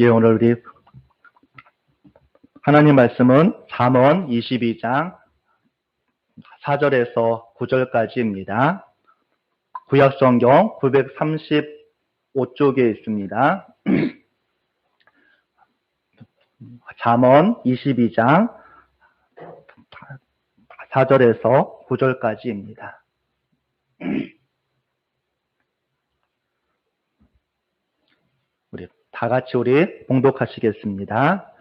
예, 오늘 우리 하나님 말씀은 잠언 22장 4절에서 9절까지입니다. 구약성경 935쪽에 있습니다. 잠언 22장 4절에서 9절까지입니다. 우리 봉독하시겠습니다.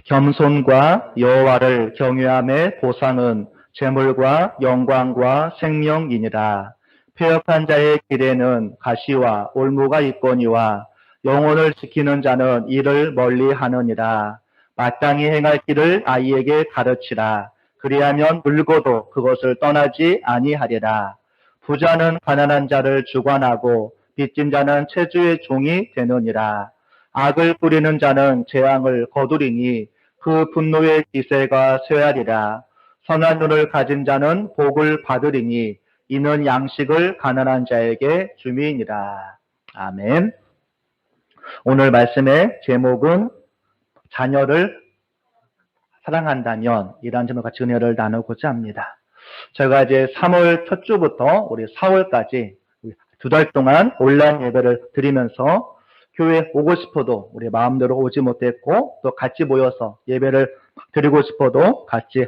겸손과 여호와를 경외함의 보상은 재물과 영광과 생명이니라. 패역한 자의 길에는 가시와 올무가 있거니와 영혼을 지키는 자는 이를 멀리하느니라. 마땅히 행할 길을 아이에게 가르치라. 그리하면 늙어도 그것을 떠나지 아니하리라. 부자는 가난한 자를 주관하고 빚진 자는 체주의 종이 되느니라. 악을 뿌리는 자는 재앙을 거두리니 그 분노의 기세가 쇠하리라. 선한 눈을 가진 자는 복을 받으리니 이는 양식을 가난한 자에게 줌이니라. 아멘. 오늘 말씀의 제목은 자녀를 사랑한다면 이라는 제목으로 같이 은혜를 나누고자 합니다. 제가 이제 3월 첫 주부터 우리 4월까지 2달 동안 온라인 예배를 드리면서 교회에 오고 싶어도 우리 마음대로 오지 못했고 또 같이 모여서 예배를 드리고 싶어도 같이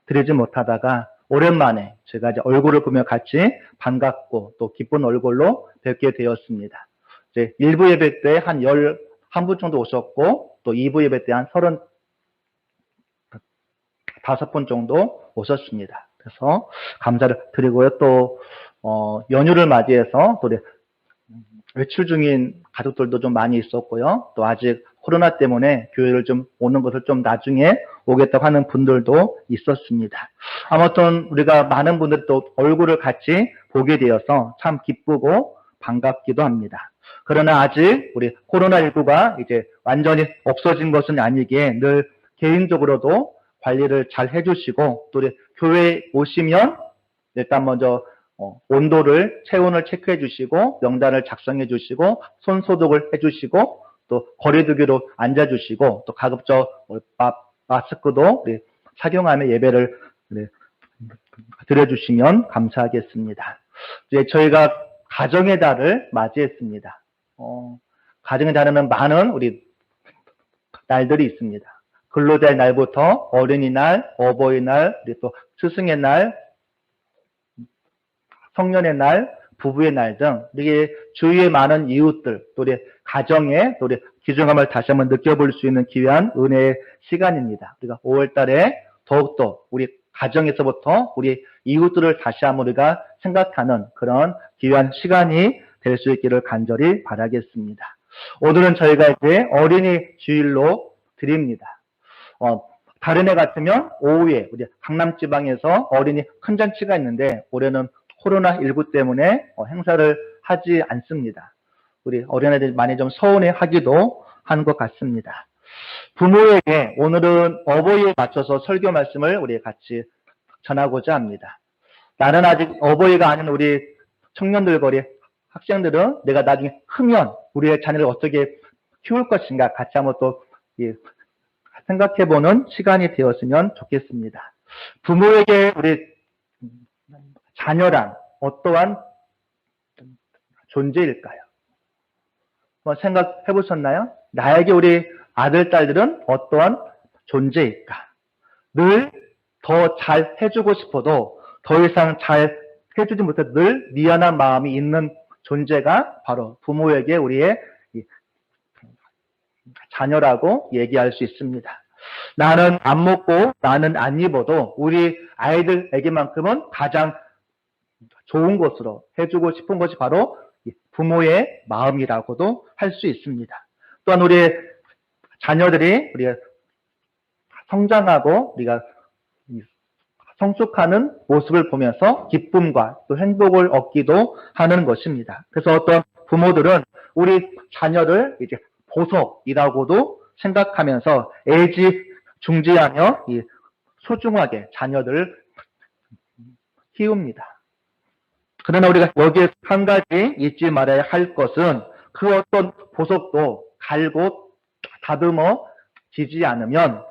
드리지 못하다가 오랜만에 제가 이제 얼굴을 보며 같이 반갑고 또 기쁜 얼굴로 뵙게 되었습니다. 이제 1부 예배 때 한 11분 정도 오셨고 또 2부 예배 때 한 35분 정도 오셨습니다. 그래서 감사를 드리고요. 또 연휴를 맞이해서 또 외출 중인 가족들도 좀 많이 있었고요. 또 아직 코로나 때문에 교회를 좀 오는 것을 좀 나중에 오겠다고 하는 분들도 있었습니다. 아무튼 우리가 많은 분들이 또 얼굴을 같이 보게 되어서 참 기쁘고 반갑기도 합니다. 그러나 아직 우리 코로나19가 이제 완전히 없어진 것은 아니기에 늘 개인적으로도 관리를 잘 해주시고 또 우리 교회에 오시면 일단 먼저 온도를, 체온을 체크해 주시고 명단을 작성해 주시고 손 소독을 해 주시고 또 거리두기로 앉아 주시고 또 가급적 마스크도 착용하며 예배를 드려 주시면 감사하겠습니다. 이제 저희가 가정의 달을 맞이했습니다. 가정의 달에는 많은 우리 날들이 있습니다. 근로자의 날부터 어린이날, 어버이날, 또 스승의 날, 성년의 날, 부부의 날 등 우리 주위의 많은 이웃들, 또 우리 가정의 또 우리 귀중함을 다시 한번 느껴볼 수 있는 귀한 은혜의 시간입니다. 우리가 5월 달에 더욱더 우리 가정에서부터 우리 이웃들을 다시 한번 우리가 생각하는 그런 귀한 시간이 될 수 있기를 간절히 바라겠습니다. 오늘은 저희가 이제 어린이 주일로 드립니다. 다른 해 같으면 오후에 우리 강남 지방에서 어린이 큰 잔치가 있는데 올해는 코로나19 때문에 행사를 하지 않습니다. 우리 어린애들이 많이 좀 서운해하기도 한 것 같습니다. 부모에게 오늘은 어버이에 맞춰서 설교 말씀을 우리 같이 전하고자 합니다. 나는 아직 어버이가 아닌 우리 청년들과 우리 학생들은 내가 나중에 크면 우리의 자녀를 어떻게 키울 것인가 같이 한번 또 생각해보는 시간이 되었으면 좋겠습니다. 부모에게 우리 자녀란 어떠한 존재일까요? 생각해 보셨나요? 나에게 우리 아들, 딸들은 어떠한 존재일까? 늘 더 잘 해주고 싶어도 더 이상 잘 해주지 못해 늘 미안한 마음이 있는 존재가 바로 부모에게 우리의 자녀라고 얘기할 수 있습니다. 나는 안 먹고 나는 안 입어도 우리 아이들에게만큼은 가장 좋은 것으로 해주고 싶은 것이 바로 부모의 마음이라고도 할 수 있습니다. 또한 우리 자녀들이 우리가 성장하고 우리가 성숙하는 모습을 보면서 기쁨과 또 행복을 얻기도 하는 것입니다. 그래서 어떤 부모들은 우리 자녀를 이제 보석이라고도 생각하면서 애지중지하며 소중하게 자녀들을 키웁니다. 그러나 우리가 여기에 한 가지 잊지 말아야 할 것은 그 어떤 보석도 갈고 다듬어지지 않으면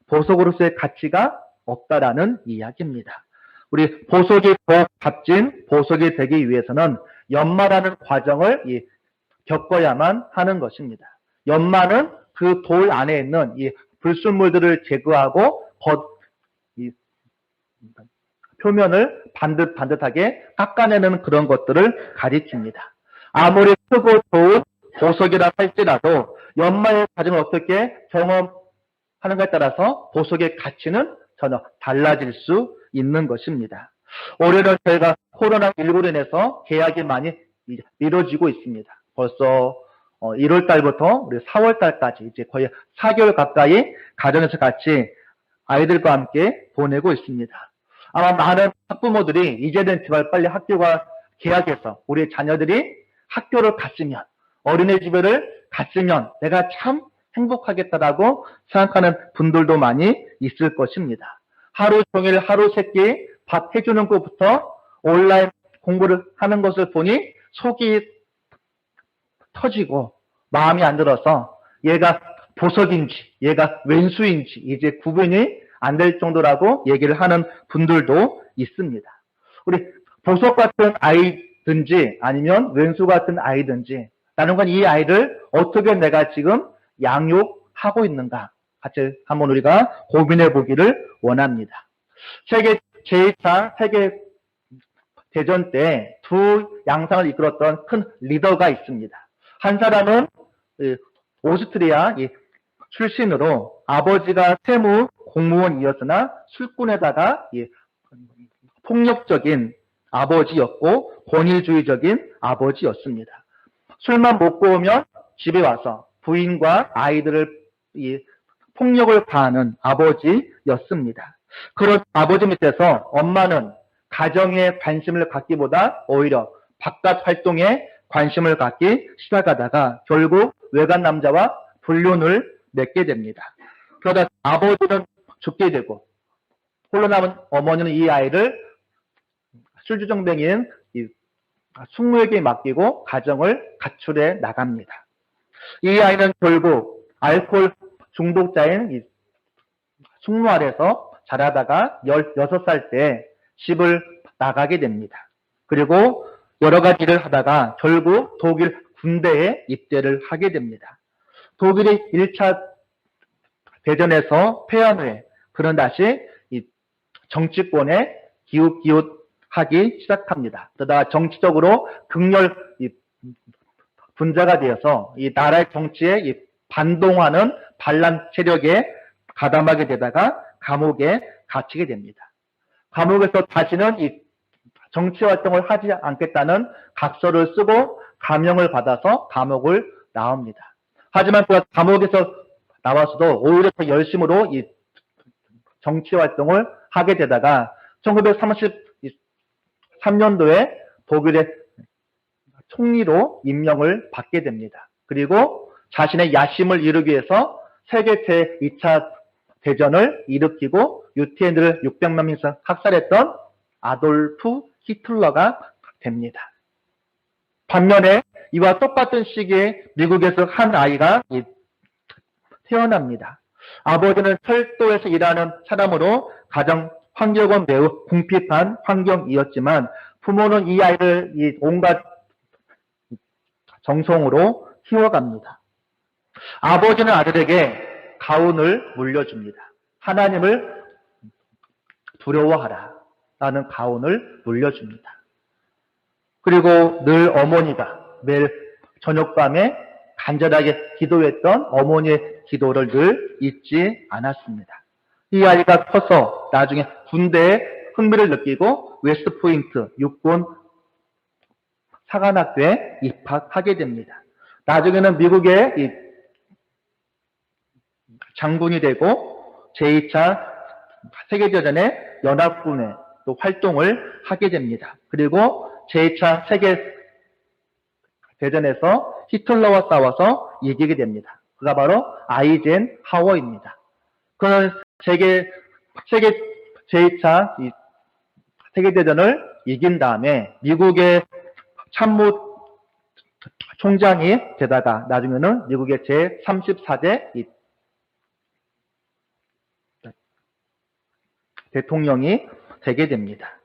보석으로서의 가치가 없다라는 이야기입니다. 우리 보석이 더욱 값진 보석이 되기 위해서는 연마라는 과정을 겪어야만 하는 것입니다. 연마는 그 돌 안에 있는 이 불순물들을 제거하고 표면을 반듯반듯하게 깎아내는 그런 것들을 가리킵니다. 아무리 크고 좋은 보석이라 할지라도 연마의 과정을 어떻게 경험하는가에 따라서 보석의 가치는 전혀 달라질 수 있는 것입니다. 올해는 저희가 코로나19로 인해서 계약이 많이 미뤄지고 있습니다. 벌써 1월 달부터 우리 4월 달까지 이제 거의 4개월 가까이 가정에서 같이 아이들과 함께 보내고 있습니다. 아마 많은 학부모들이 이제는 제발 빨리 학교가 개학해서 우리 자녀들이 학교를 갔으면, 어린이집을 갔으면 내가 참 행복하겠다라고 생각하는 분들도 많이 있을 것입니다. 하루 종일 하루 세끼 밥 해주는 것부터 온라인 공부를 하는 것을 보니 속이 터지고 마음이 안 들어서 얘가 보석인지 얘가 왼수인지 이제 구분이 안 될 정도라고 얘기를 하는 분들도 있습니다. 우리 보석 같은 아이든지 아니면 왼수 같은 아이든지 라는 건 이 아이를 어떻게 내가 지금 양육하고 있는가 같이 한번 우리가 고민해 보기를 원합니다. 세계 제2차 세계 대전 때 두 양상을 이끌었던 큰 리더가 있습니다. 한 사람은 오스트리아 출신으로 아버지가 세무 공무원이었으나 술꾼에다가 폭력적인 아버지였고 권위주의적인 아버지였습니다. 술만 먹고 오면 집에 와서 부인과 아이들을 폭력을 가하는 아버지였습니다. 그런 아버지 밑에서 엄마는 가정에 관심을 갖기보다 오히려 바깥 활동에 관심을 갖기 시작하다가 결국 외간 남자와 불륜을 맺게 됩니다. 그러다 아버지는 죽게 되고 홀로 남은 어머니는 이 아이를 술주정뱅이인 숙모에게 맡기고 가정을 가출해 나갑니다. 이 아이는 결국 알코올 중독자인 숙모 아래서 자라다가 16살 때 집을 나가게 됩니다. 그리고 여러 가지 일을 하다가 결국 독일 군대에 입대를 하게 됩니다. 독일이 1차 대전에서 패한 후에 그는 다시 정치권에 기웃기웃하기 시작합니다. 그러다가 정치적으로 극렬 분자가 되어서 이 나라의 정치에 반동하는 반란 세력에 가담하게 되다가 감옥에 갇히게 됩니다. 감옥에서 다시는 정치 활동을 하지 않겠다는 각서를 쓰고 감형을 받아서 감옥을 나옵니다. 하지만 그 감옥에서 나와서도 오히려 더 열심으로 정치 활동을 하게 되다가 1933년도에 독일의 총리로 임명을 받게 됩니다. 그리고 자신의 야심을 이루기 위해서 세계 제2차 대전을 일으키고 유태인들을 600만 명 이상 학살했던 아돌프 히틀러가 됩니다. 반면에 이와 똑같은 시기에 미국에서 한 아이가 태어납니다. 아버지는 철도에서 일하는 사람으로 가정 환경은 매우 궁핍한 환경이었지만 부모는 이 아이를 온갖 정성으로 키워갑니다. 아버지는 아들에게 가훈을 물려줍니다. 하나님을 두려워하라 라는 가훈을 물려줍니다. 그리고 늘 어머니가 매일 저녁밤에 간절하게 기도했던 어머니의 기도를 늘 잊지 않았습니다. 이 아이가 커서 나중에 군대에 흥미를 느끼고 웨스트포인트 육군 사관학교에 입학하게 됩니다. 나중에는 미국의 장군이 되고 제2차 세계대전의 연합군에 또 활동을 하게 됩니다. 그리고 제2차 세계대전에서 히틀러와 싸워서 이기게 됩니다. 그가 바로 아이젠 하워입니다. 그는 제2차 세계대전을 이긴 다음에 미국의 참모 총장이 되다가 나중에는 미국의 제34대 대통령이 되게 됩니다.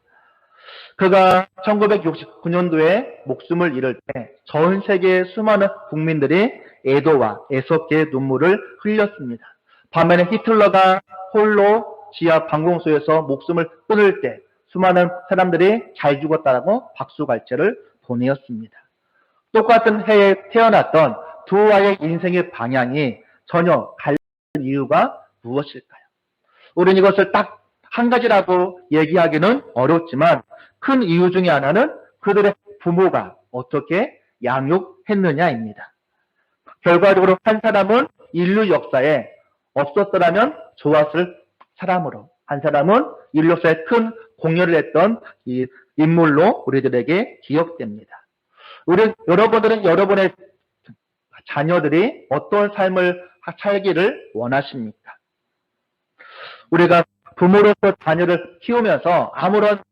그가 1969년도에 목숨을 잃을 때 전 세계의 수많은 국민들이 애도와 애석의 눈물을 흘렸습니다. 반면에 히틀러가 홀로 지하 방공소에서 목숨을 끊을 때 수많은 사람들이 잘 죽었다라고 박수갈채를 보내었습니다. 똑같은 해에 태어났던 두 아이의 인생의 방향이 전혀 다른 이유가 무엇일까요? 우리는 이것을 딱 한 가지라고 얘기하기는 어렵지만 큰 이유 중에 하나는 그들의 부모가 어떻게 양육했느냐입니다. 결과적으로 한 사람은 인류 역사에 없었더라면 좋았을 사람으로, 한 사람은 인류 역사에 큰 공헌을 했던 이 인물로 우리들에게 기억됩니다. 여러분들은 여러분의 자녀들이 어떤 삶을 살기를 원하십니까? 우리가 부모로서 자녀를 키우면서 아무런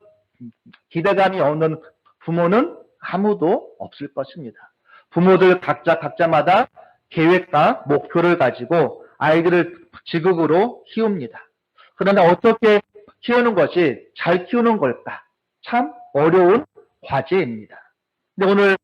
기대감이 없는 부모는 아무도 없을 것입니다. 부모들 각자마다 계획과 목표를 가지고 아이들을 지극으로 키웁니다. 그러나 어떻게 키우는 것이 잘 키우는 걸까? 참 어려운 과제입니다. 근데 오늘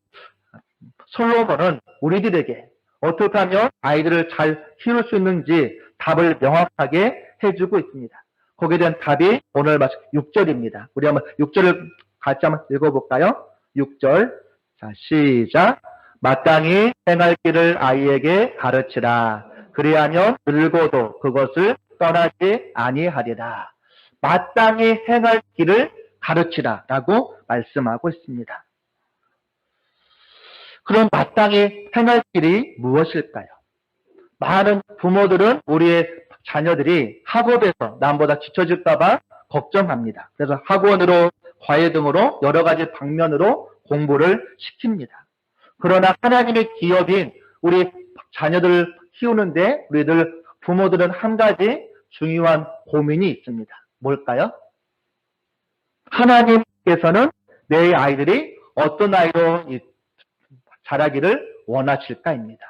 솔로몬은 우리들에게 어떻게 하면 아이들을 잘 키울 수 있는지 답을 명확하게 해주고 있습니다. 거기에 대한 답이 오늘 6절입니다. 우리 한번 6절을 같이 한번 읽어볼까요? 6절. 자, 시작. 마땅히 행할 길을 아이에게 가르치라. 그리하면 늙어도 그것을 떠나지 아니하리라. 마땅히 행할 길을 가르치라 라고 말씀하고 있습니다. 그럼 마땅히 행할 길이 무엇일까요? 많은 부모들은 우리의 자녀들이 학업에서 남보다 뒤처질까봐 걱정합니다. 그래서 학원으로, 과외 등으로 여러 가지 방면으로 공부를 시킵니다. 그러나 하나님의 기업인 우리 자녀들을 키우는데 우리들 부모들은 한 가지 중요한 고민이 있습니다. 뭘까요? 하나님께서는 내 아이들이 어떤 아이로 자라기를 원하실까입니다.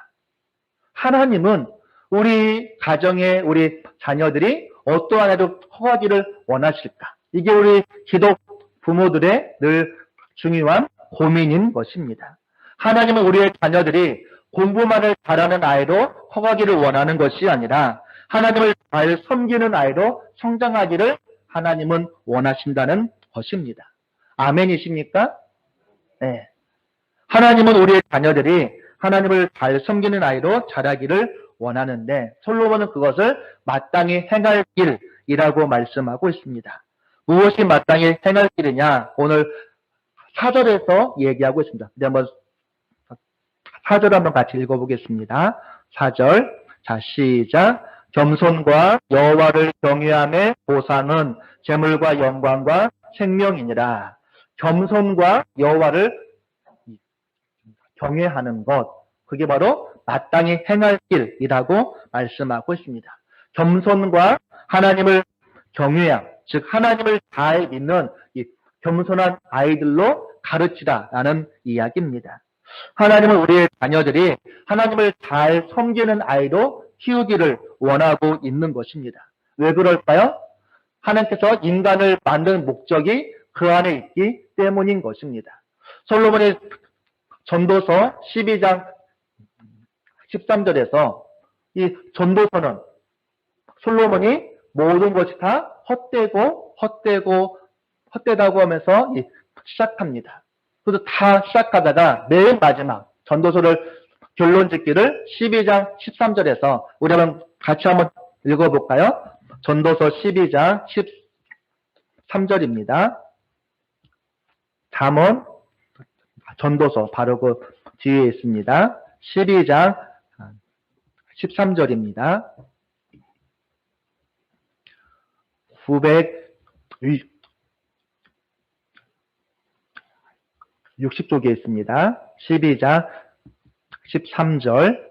하나님은 우리 가정의 우리 자녀들이 어떠한 아이로 커가기를 원하실까? 이게 우리 기독 부모들의 늘 중요한 고민인 것입니다. 하나님은 우리의 자녀들이 공부만을 잘하는 아이로 커가기를 원하는 것이 아니라 하나님을 잘 섬기는 아이로 성장하기를 하나님은 원하신다는 것입니다. 아멘이십니까? 네. 하나님은 우리의 자녀들이 하나님을 잘 섬기는 아이로 자라기를 원하는데 솔로몬은 그것을 마땅히 행할 길이라고 말씀하고 있습니다. 무엇이 마땅히 행할 길이냐? 오늘 4절에서 얘기하고 있습니다. 근데 한번 4절 한번 같이 읽어보겠습니다. 4절. 자, 시작. 겸손과 여호와를 경외함의 보상은 재물과 영광과 생명이니라. 겸손과 여호와를 경외하는 것, 그게 바로 마땅히 행할 길이라고 말씀하고 있습니다. 겸손과 하나님을 경외함, 즉 하나님을 잘 믿는 이 겸손한 아이들로 가르치라라는 이야기입니다. 하나님은 우리의 자녀들이 하나님을 잘 섬기는 아이로 키우기를 원하고 있는 것입니다. 왜 그럴까요? 하나님께서 인간을 만든 목적이 그 안에 있기 때문인 것입니다. 솔로몬의 전도서 12장 13절에서 이 전도서는 솔로몬이 모든 것이 다 헛되다고 하면서 시작합니다. 그래서 다 시작하다가 맨 마지막 전도서를 결론 짓기를 12장 13절에서 우리 한번 같이 한번 읽어볼까요? 전도서 12장 13절입니다. 잠언 전도서 바로 그 뒤에 있습니다. 12장 13절입니다. 960쪽에 있습니다. 12장 13절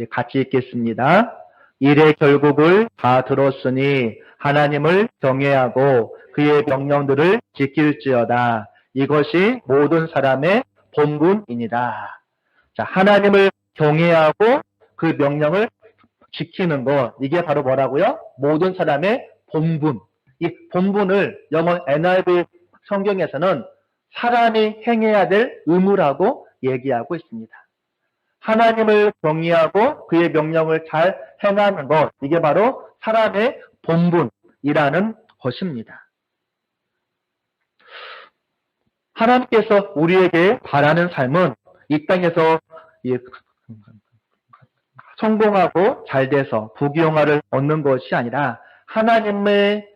같이 읽겠습니다. 일의 결국을 다 들었으니 하나님을 경외하고 그의 명령들을 지킬지어다. 이것이 모든 사람의 본분이니라. 자, 하나님을 경외하고 그 명령을 지키는 것. 이게 바로 뭐라고요? 모든 사람의 본분. 이 본분을 영어 NIV 성경에서는 사람이 행해야 될 의무라고 얘기하고 있습니다. 하나님을 경외하고 그의 명령을 잘 행하는 것. 이게 바로 사람의 본분이라는 것입니다. 하나님께서 우리에게 바라는 삶은 이 땅에서 성공하고 잘 돼서 부귀영화를 얻는 것이 아니라 하나님의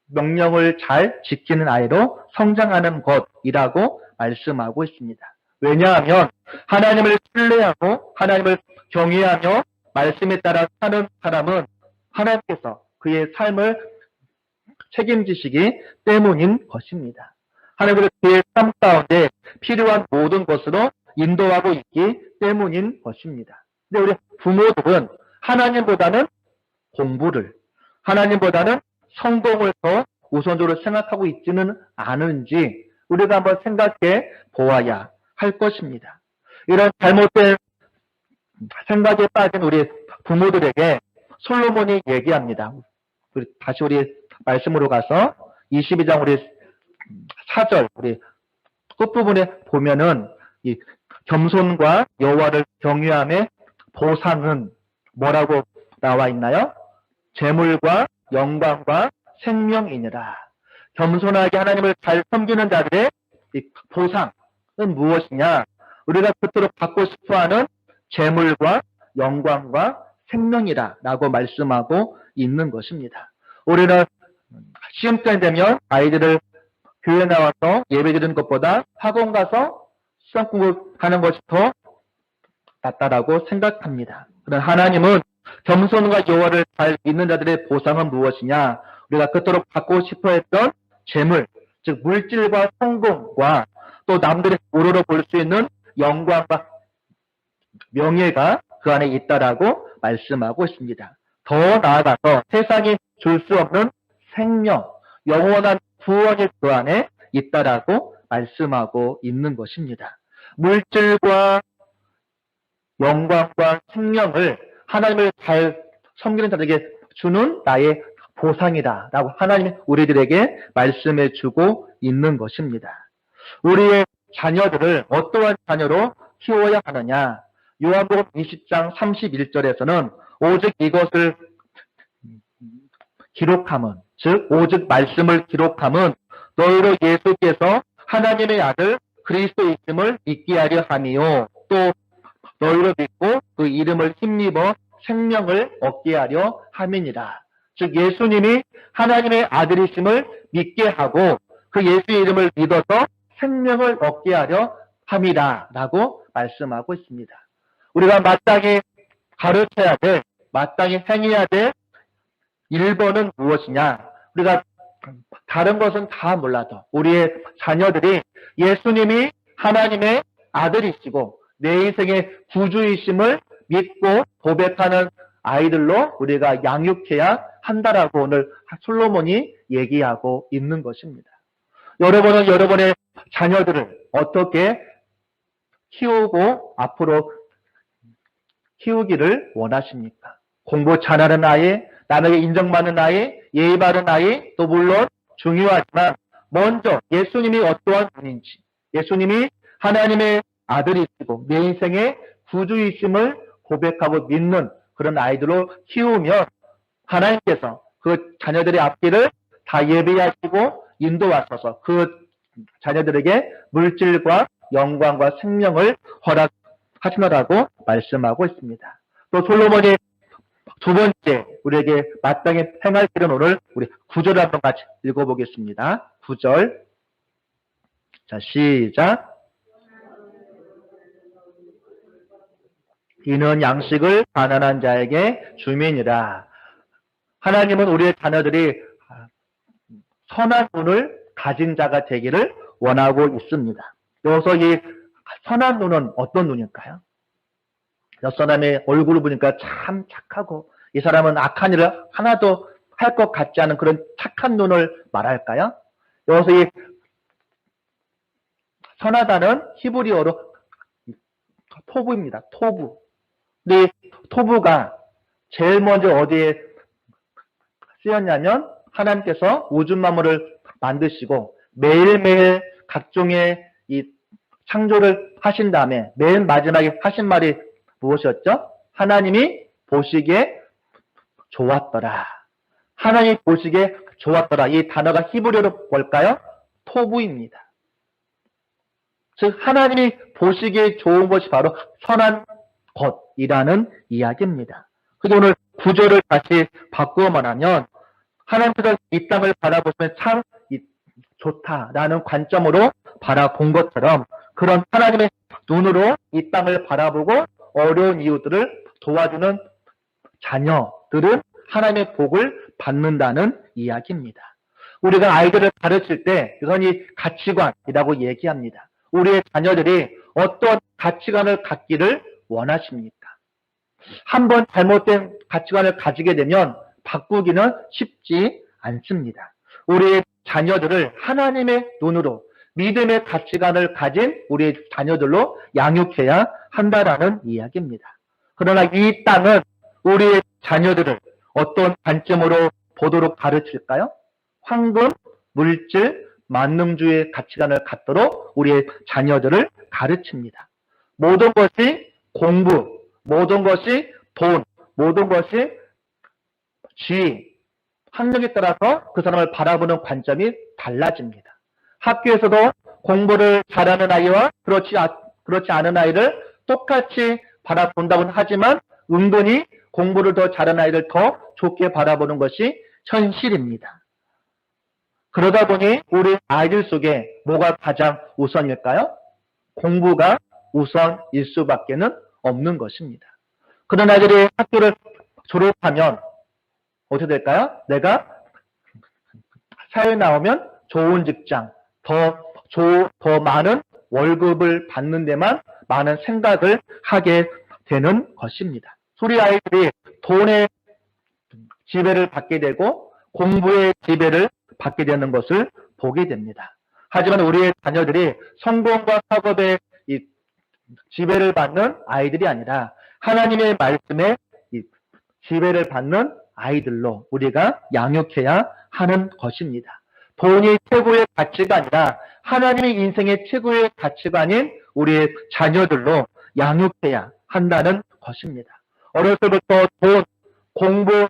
명령을 잘 지키는 아이로 성장하는 것이라고 말씀하고 있습니다. 왜냐하면 하나님을 신뢰하고 하나님을 경외하며 말씀에 따라 사는 사람은 하나님께서 그의 삶을 책임지시기 때문인 것입니다. 하나님은 그의 삶 가운데 필요한 모든 것으로 인도하고 있기 때문인 것입니다. 근데 우리 부모들은 하나님보다는 공부를, 하나님보다는 성공을 더 우선적으로 생각하고 있지는 않은지 우리가 한번 생각해 보아야 할 것입니다. 이런 잘못된 생각에 빠진 우리 부모들에게 솔로몬이 얘기합니다. 다시 우리 말씀으로 가서 22장 우리 4절 우리 끝부분에 보면은 이 겸손과 여호와를 경외함의 보상은 뭐라고 나와 있나요? 재물과 영광과 생명이니라. 겸손하게 하나님을 잘 섬기는 자들의 이 보상은 무엇이냐? 우리가 그토록 받고 싶어하는 재물과 영광과 생명이라고 말씀하고 있는 것입니다. 우리는 시험때 되면 아이들을 교회 나와서 예배 드리는 것보다 학원 가서 시험 공부하는 것이 더 낫다라고 생각합니다. 그러나 하나님은 겸손과 여호와를 잘 믿는 자들의 보상은 무엇이냐? 우리가 그토록 받고 싶어 했던 재물, 즉 물질과 성공과 또 남들이 우러러 볼 수 있는 영광과 명예가 그 안에 있다라고 말씀하고 있습니다. 더 나아가서 세상이 줄 수 없는 생명, 영원한 구원이 그 안에 있다라고 말씀하고 있는 것입니다. 물질과 영광과 생명을 하나님을 잘 섬기는 자들에게 주는 나의 보상이다라고 하나님이 우리들에게 말씀해 주고 있는 것입니다. 우리의 자녀들을 어떠한 자녀로 키워야 하느냐? 요한복음 20장 31절에서는 오직 이것을 기록함은, 즉 오직 말씀을 기록함은 너희로 예수께서 하나님의 아들 그리스도이심을 믿게 하려 함이요 또 너희로 믿고 그 이름을 힘입어 생명을 얻게 하려 함이니라. 즉 예수님이 하나님의 아들이심을 믿게 하고 그 예수의 이름을 믿어서 생명을 얻게 하려 함이라 라고 말씀하고 있습니다. 우리가 마땅히 가르쳐야 될, 마땅히 행해야 될 1번은 무엇이냐? 우리가 다른 것은 다 몰라도 우리의 자녀들이 예수님이 하나님의 아들이시고 내 인생의 구주이심을 믿고 고백하는 아이들로 우리가 양육해야 한다라고 오늘 솔로몬이 얘기하고 있는 것입니다. 여러분은 여러분의 자녀들을 어떻게 키우고 앞으로 키우기를 원하십니까? 공부 잘하는 아이, 남에게 인정받는 아이, 예의 바른 아이, 또 물론 중요하지만 먼저 예수님이 어떠한 분인지, 예수님이 하나님의 아들이시고 내 인생의 구주이심을 고백하고 믿는 그런 아이들로 키우면 하나님께서 그 자녀들의 앞길을 다 예비하시고 인도하셔서 그 자녀들에게 물질과 영광과 생명을 허락하시노라고 말씀하고 있습니다. 또 솔로몬이 두 번째 우리에게 마땅히 행할 길은 오늘 우리 9절을 한번 같이 읽어보겠습니다. 9절. 자, 시작. 이는 양식을 가난한 자에게 주민이라. 하나님은 우리의 자녀들이 선한 눈을 가진 자가 되기를 원하고 있습니다. 여기서 이 선한 눈은 어떤 눈일까요? 옆 사람의 얼굴을 보니까 참 착하고 이 사람은 악한 일을 하나도 할 것 같지 않은 그런 착한 눈을 말할까요? 여기서 이 선하다는 히브리어로 토부입니다. 토부. 근데 이 토부가 제일 먼저 어디에 쓰였냐면 하나님께서 우주 만물을 만드시고 매일매일 각종의 이 창조를 하신 다음에 맨 마지막에 하신 말이 무엇이었죠? 하나님이 보시기에 좋았더라. 하나님이 보시기에 좋았더라. 이 단어가 히브리어로 뭘까요? 토부입니다. 즉 하나님이 보시기에 좋은 것이 바로 선한 것이라는 이야기입니다. 그래서 오늘 구조를 다시 바꾸어 말하면 하나님께서 이 땅을 바라보시면 참 좋다라는 관점으로 바라본 것처럼 그런 하나님의 눈으로 이 땅을 바라보고 어려운 이웃들을 도와주는 자녀들은 하나님의 복을 받는다는 이야기입니다. 우리가 아이들을 가르칠 때 이건 이 가치관이라고 얘기합니다. 우리의 자녀들이 어떤 가치관을 갖기를 원하십니까? 한번 잘못된 가치관을 가지게 되면 바꾸기는 쉽지 않습니다. 우리의 자녀들을 하나님의 눈으로 믿음의 가치관을 가진 우리의 자녀들로 양육해야 한다라는 이야기입니다. 그러나 이 땅은 우리의 자녀들을 어떤 관점으로 보도록 가르칠까요? 황금, 물질, 만능주의 가치관을 갖도록 우리의 자녀들을 가르칩니다. 모든 것이 공부, 모든 것이 돈, 모든 것이 지위, 학력에 따라서 그 사람을 바라보는 관점이 달라집니다. 학교에서도 공부를 잘하는 아이와 그렇지 않은 아이를 똑같이 바라본다고는 하지만 은근히 공부를 더 잘하는 아이를 더 좋게 바라보는 것이 현실입니다. 그러다 보니 우리 아이들 속에 뭐가 가장 우선일까요? 공부가 우선일 수밖에는 없는 것입니다. 그런 아이들이 학교를 졸업하면 어떻게 될까요? 내가 사회에 나오면 좋은 직장, 더 많은 월급을 받는 데만 많은 생각을 하게 되는 것입니다. 우리 아이들이 돈의 지배를 받게 되고 공부의 지배를 받게 되는 것을 보게 됩니다. 하지만 우리의 자녀들이 성공과 학업의 지배를 받는 아이들이 아니라 하나님의 말씀에 지배를 받는 아이들로 우리가 양육해야 하는 것입니다. 돈이 최고의 가치가 아니라 하나님의 인생의 최고의 가치관인 우리의 자녀들로 양육해야 한다는 것입니다. 어렸을 때부터 돈, 공부,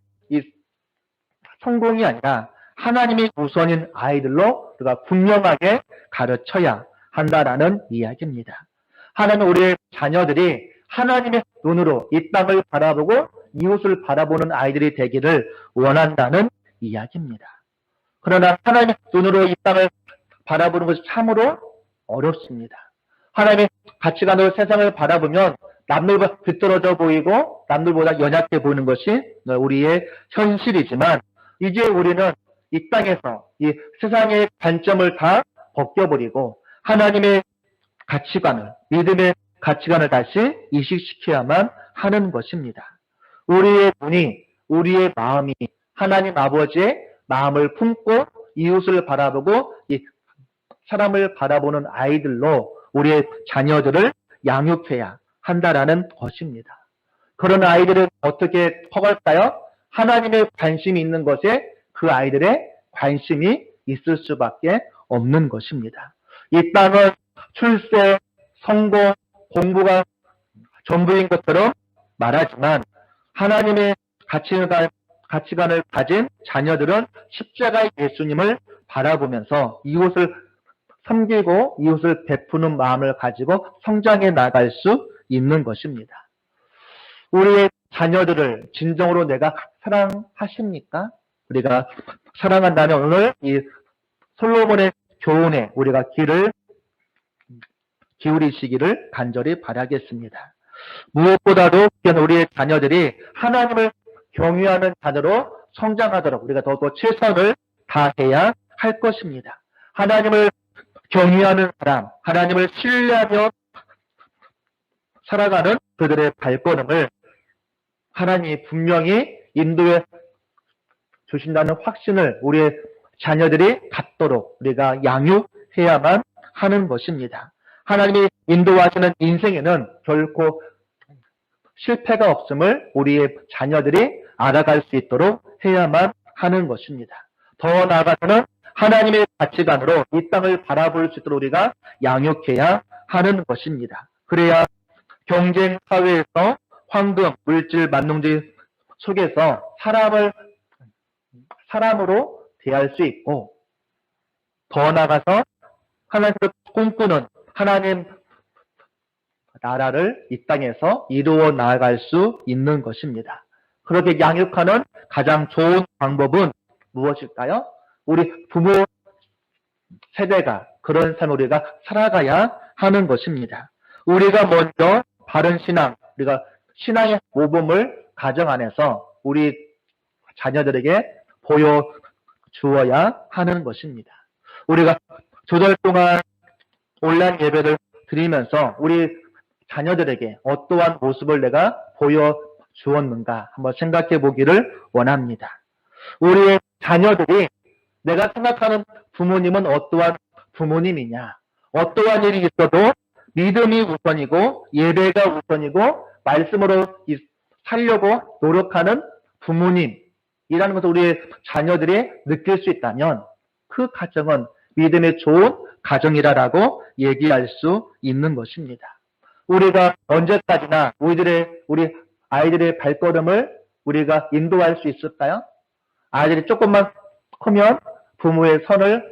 성공이 아니라 하나님이 우선인 아이들로 우리가 분명하게 가르쳐야 한다라는 이야기입니다. 하나님은 우리의 자녀들이 하나님의 눈으로 이 땅을 바라보고 이웃을 바라보는 아이들이 되기를 원한다는 이야기입니다. 그러나 하나님의 눈으로 이 땅을 바라보는 것이 참으로 어렵습니다. 하나님의 가치관으로 세상을 바라보면 남들보다 뒤떨어져 보이고 남들보다 연약해 보이는 것이 우리의 현실이지만 이제 우리는 이 땅에서 이 세상의 관점을 다 벗겨버리고 하나님의 가치관을, 믿음의 가치관을 다시 이식시켜야만 하는 것입니다. 우리의 눈이, 우리의 마음이 하나님 아버지의 마음을 품고 이웃을 바라보고 이 사람을 바라보는 아이들로 우리의 자녀들을 양육해야 한다라는 것입니다. 그런 아이들은 어떻게 커갈까요? 하나님의 관심이 있는 것에 그 아이들의 관심이 있을 수밖에 없는 것입니다. 이 땅은 출세, 성공, 공부가 전부인 것처럼 말하지만 하나님의 가치관을 가진 자녀들은 십자가의 예수님을 바라보면서 이웃을 섬기고 이웃을 베푸는 마음을 가지고 성장해 나갈 수 있는 것입니다. 우리의 자녀들을 진정으로 내가 사랑하십니까? 우리가 사랑한다면 오늘 이 솔로몬의 교훈에 우리가 귀를 기울이시기를 간절히 바라겠습니다. 무엇보다도 우리의 자녀들이 하나님을 경외하는 자녀로 성장하도록 우리가 더욱더 최선을 다해야 할 것입니다. 하나님을 경외하는 사람, 하나님을 신뢰하며 살아가는 그들의 발걸음을 하나님이 분명히 인도해 주신다는 확신을 우리의 자녀들이 갖도록 우리가 양육해야만 하는 것입니다. 하나님이 인도하시는 인생에는 결코 실패가 없음을 우리의 자녀들이 알아갈 수 있도록 해야만 하는 것입니다. 더 나아가서는 하나님의 가치관으로 이 땅을 바라볼 수 있도록 우리가 양육해야 하는 것입니다. 그래야 경쟁 사회에서 황금, 물질, 만능주의 속에서 사람으로 대할 수 있고, 더 나아가서 하나님께서 꿈꾸는 하나님 나라를 이 땅에서 이루어 나아갈 수 있는 것입니다. 그렇게 양육하는 가장 좋은 방법은 무엇일까요? 우리 부모 세대가 그런 삶을 우리가 살아가야 하는 것입니다. 우리가 먼저 바른 신앙, 우리가 신앙의 모범을 가정 안에서 우리 자녀들에게 보여주어야 하는 것입니다. 우리가 2달 동안 온라인 예배를 드리면서 우리 자녀들에게 어떠한 모습을 내가 보여주었는가 한번 생각해 보기를 원합니다. 우리의 자녀들이 내가 생각하는 부모님은 어떠한 부모님이냐, 어떠한 일이 있어도 믿음이 우선이고 예배가 우선이고 말씀으로 살려고 노력하는 부모님이라는 것을 우리의 자녀들이 느낄 수 있다면 그 가정은 믿음의 좋은 가정이라고 얘기할 수 있는 것입니다. 우리가 언제까지나 우리 아이들의 발걸음을 우리가 인도할 수 있을까요? 아이들이 조금만 크면 부모의 선을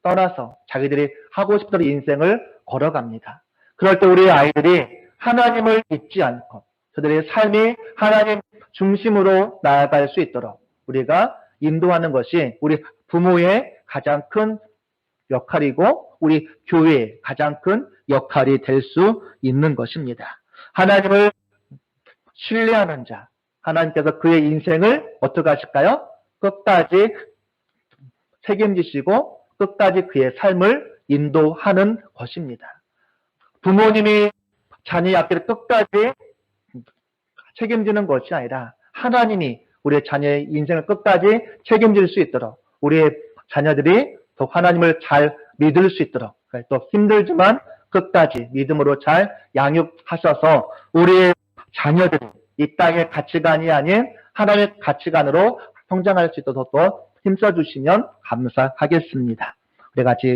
떠나서 자기들이 하고 싶은 인생을 걸어갑니다. 그럴 때 우리 아이들이 하나님을 잊지 않고 그들의 삶이 하나님 중심으로 나아갈 수 있도록 우리가 인도하는 것이 우리 부모의 가장 큰 역할이고 우리 교회의 가장 큰 역할이 될 수 있는 것입니다. 하나님을 신뢰하는 자, 하나님께서 그의 인생을 어떻게 하실까요? 끝까지 책임지시고 끝까지 그의 삶을 인도하는 것입니다. 부모님이 자녀의 앞길을 끝까지 책임지는 것이 아니라 하나님이 우리의 자녀의 인생을 끝까지 책임질 수 있도록 우리의 자녀들이 더 하나님을 잘 믿을 수 있도록 또 힘들지만 끝까지 믿음으로 잘 양육하셔서 우리의 자녀들이 이 땅의 가치관이 아닌 하나님의 가치관으로 성장할 수 있도록 또 힘써주시면 감사하겠습니다. 우리 같이